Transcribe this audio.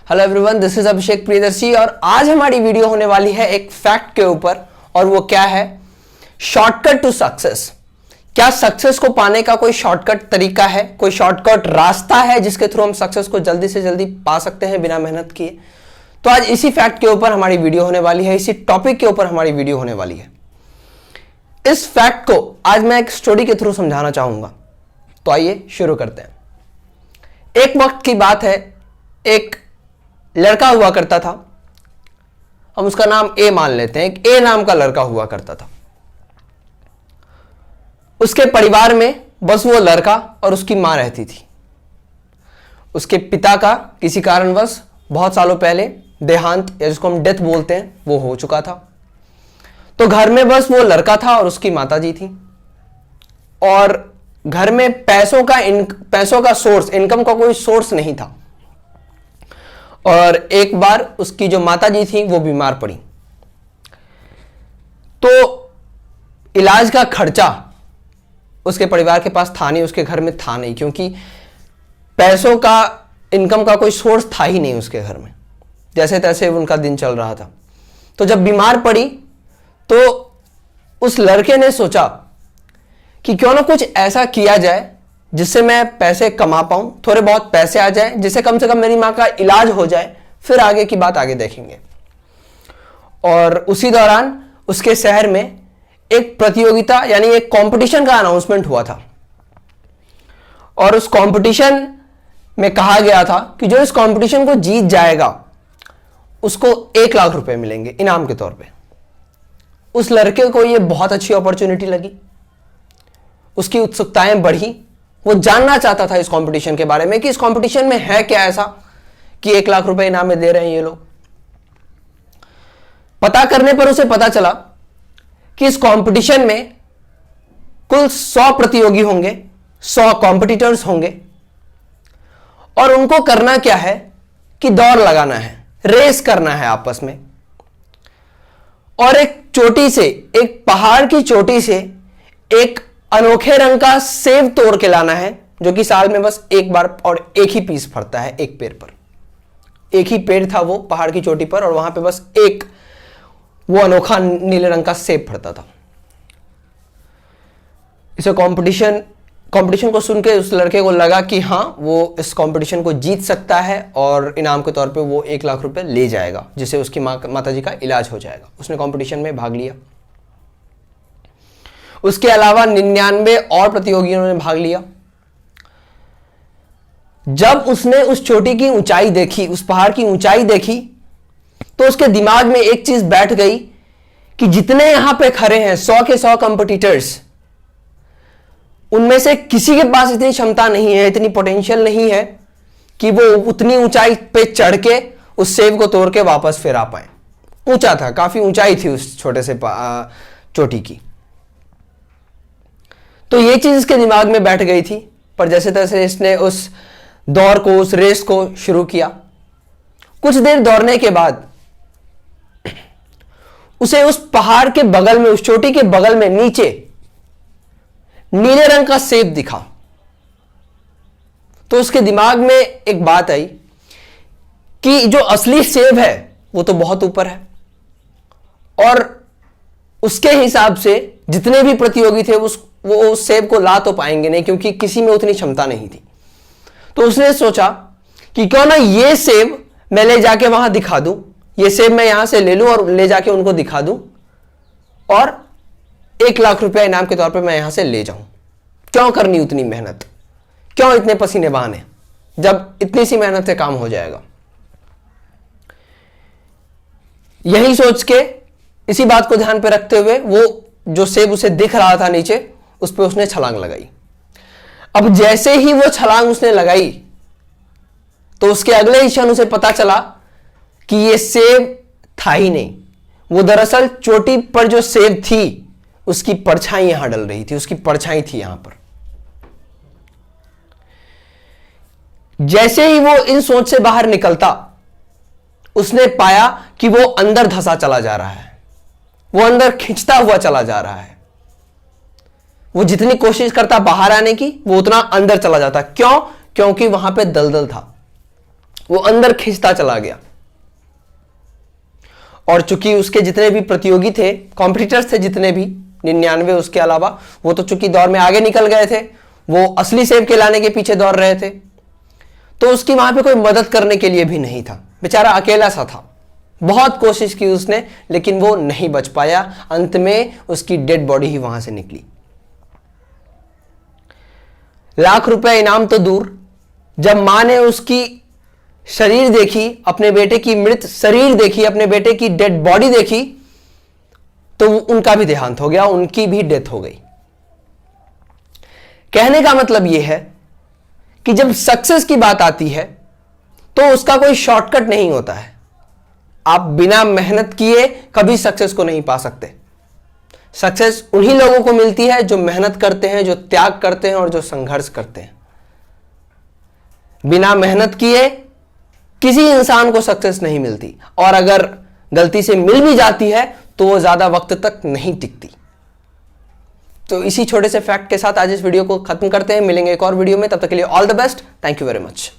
Hello everyone, this is अभिषेक प्रियदर्शी और आज हमारी वीडियो होने वाली है एक फैक्ट के ऊपर। और वो क्या है? Shortcut to success. क्या सक्सेस को पाने का कोई शॉर्टकट तरीका है, कोई शॉर्टकट रास्ता है जिसके थ्रू हम सक्सेस को जल्दी से जल्दी पा सकते हैं बिना मेहनत किए? तो आज इसी फैक्ट के ऊपर हमारी वीडियो होने वाली है, इसी टॉपिक के ऊपर हमारी वीडियो होने वाली है। इस फैक्ट को आज मैं एक स्टोरी के थ्रू समझाना चाहूंगा। तो आइए शुरू करते हैं। एक वक्त की बात है, एक लड़का हुआ करता था। हम उसका नाम ए मान लेते हैं। एक ए नाम का लड़का हुआ करता था। उसके परिवार में बस वो लड़का और उसकी मां रहती थी। उसके पिता का किसी कारणवश बहुत सालों पहले देहांत, या जिसको हम डेथ बोलते हैं, वो हो चुका था। तो घर में बस वो लड़का था और उसकी माताजी थी। और घर में पैसों का सोर्स, इनकम का कोई सोर्स नहीं था। और एक बार उसकी जो माताजी थी वो बीमार पड़ी। तो इलाज का खर्चा उसके परिवार के पास था नहीं, उसके घर में था नहीं, क्योंकि पैसों का, इनकम का कोई सोर्स था ही नहीं उसके घर में। जैसे तैसे उनका दिन चल रहा था। तो जब बीमार पड़ी तो उस लड़के ने सोचा कि क्यों ना कुछ ऐसा किया जाए जिससे मैं पैसे कमा पाऊं, थोड़े बहुत पैसे आ जाए, जिससे कम से कम मेरी मां का इलाज हो जाए, फिर आगे की बात आगे देखेंगे। और उसी दौरान उसके शहर में एक प्रतियोगिता यानी एक कंपटीशन का अनाउंसमेंट हुआ था। और उस कंपटीशन में कहा गया था कि जो इस कंपटीशन को जीत जाएगा उसको 1 लाख रुपए मिलेंगे इनाम के तौर पे। उस लड़के को यह बहुत अच्छी अपॉर्चुनिटी लगी। उसकी उत्सुकताएं बढ़ी। वो जानना चाहता था इस कंपटीशन के बारे में कि इस कंपटीशन में है क्या ऐसा कि 1 लाख रुपए इनाम में दे रहे हैं ये लोग। पता करने पर उसे पता चला कि इस कंपटीशन में कुल 100 प्रतियोगी होंगे, 100 कॉम्पिटिटर्स होंगे। और उनको करना क्या है कि दौड़ लगाना है, रेस करना है आपस में। और एक चोटी से, एक पहाड़ की चोटी से एक अनोखे रंग का सेब तोड़ के लाना है, जो कि साल में बस एक बार और एक ही पीस फड़ता है एक पेड़ पर। एक ही पेड़ था वो पहाड़ की चोटी पर, और वहां पे बस एक वो अनोखा नीले रंग का सेब फड़ता था। इसे कंपटीशन को सुन के उस लड़के को लगा कि हाँ, वो इस कंपटीशन को जीत सकता है और इनाम के तौर पे वो 1 लाख रुपए ले जाएगा, जिससे उसकी माताजी का इलाज हो जाएगा। उसने कंपटीशन में भाग लिया। उसके अलावा 99 और प्रतियोगियों ने भाग लिया। जब उसने उस चोटी की ऊंचाई देखी, उस पहाड़ की ऊंचाई देखी, तो उसके दिमाग में एक चीज बैठ गई कि जितने यहां पे खड़े हैं 100 के 100 कंपटीटर्स, उनमें से किसी के पास इतनी क्षमता नहीं है, इतनी पोटेंशियल नहीं है कि वो उतनी ऊंचाई पे चढ़ के उस सेब को तोड़ के वापस फिर आ पाए। ऊंचा था, काफी ऊंचाई थी उस छोटे से चोटी की। तो ये चीज इसके दिमाग में बैठ गई थी। पर जैसे तैसे इसने उस दौड़ को, उस रेस को शुरू किया। कुछ देर दौड़ने के बाद उसे उस पहाड़ के बगल में, उस चोटी के बगल में नीचे नीले रंग का सेब दिखा। तो उसके दिमाग में एक बात आई कि जो असली सेब है वो तो बहुत ऊपर है, और उसके हिसाब से जितने भी प्रतियोगी थे वो उस सेब को ला तो पाएंगे नहीं, क्योंकि किसी में उतनी क्षमता नहीं थी। तो उसने सोचा कि क्यों ना ये सेब मैं ले जाके वहां दिखा दूं, ये सेब मैं यहां से ले लूं और ले जाके उनको दिखा दूं, और 1 लाख रुपया इनाम के तौर पे मैं यहां से ले जाऊं। क्यों करनी उतनी मेहनत, क्यों इतने पसीने बहाने, जब इतनी सी मेहनत से काम हो जाएगा। यही सोच के, इसी बात को ध्यान पे रखते हुए, वो जो सेब उसे दिख रहा था नीचे, उस पर उसने छलांग लगाई। अब जैसे ही वो छलांग उसने लगाई तो उसके अगले ही क्षण उसे पता चला कि ये सेब था ही नहीं। वो दरअसल चोटी पर जो सेब थी उसकी परछाई यहां डल रही थी, उसकी परछाई थी यहां पर। जैसे ही वो इन सोच से बाहर निकलता, उसने पाया कि वो अंदर धंसा चला जा रहा है, वो अंदर खिंचता हुआ चला जा रहा है। वो जितनी कोशिश करता बाहर आने की, वो उतना अंदर चला जाता। क्यों? क्योंकि वहां पे दलदल था। वो अंदर खिंचता चला गया। और चूंकि उसके जितने भी प्रतियोगी थे, कॉम्पिटिटर्स थे जितने भी 99 उसके अलावा, वो तो चूंकि दौड़ में आगे निकल गए थे, वो असली सेब के लाने के पीछे दौड़ रहे थे, तो उसकी वहां पे कोई मदद करने के लिए भी नहीं था। बेचारा अकेला सा था। बहुत कोशिश की उसने, लेकिन वो नहीं बच पाया। अंत में उसकी डेड बॉडी ही वहां से निकली। लाख रुपए इनाम तो दूर, जब मां ने उसकी शरीर देखी, अपने बेटे की मृत शरीर देखी, अपने बेटे की डेड बॉडी देखी, तो उनका भी देहांत हो गया, उनकी भी डेथ हो गई। कहने का मतलब यह है कि जब सक्सेस की बात आती है तो उसका कोई शॉर्टकट नहीं होता है। आप बिना मेहनत किए कभी सक्सेस को नहीं पा सकते। सक्सेस उन्हीं लोगों को मिलती है जो मेहनत करते हैं, जो त्याग करते हैं और जो संघर्ष करते हैं। बिना मेहनत किए किसी इंसान को सक्सेस नहीं मिलती, और अगर गलती से मिल भी जाती है तो वो ज्यादा वक्त तक नहीं टिकती। तो इसी छोटे से फैक्ट के साथ आज इस वीडियो को खत्म करते हैं। मिलेंगे एक और वीडियो में, तब तक के लिए all the best. Thank you very much.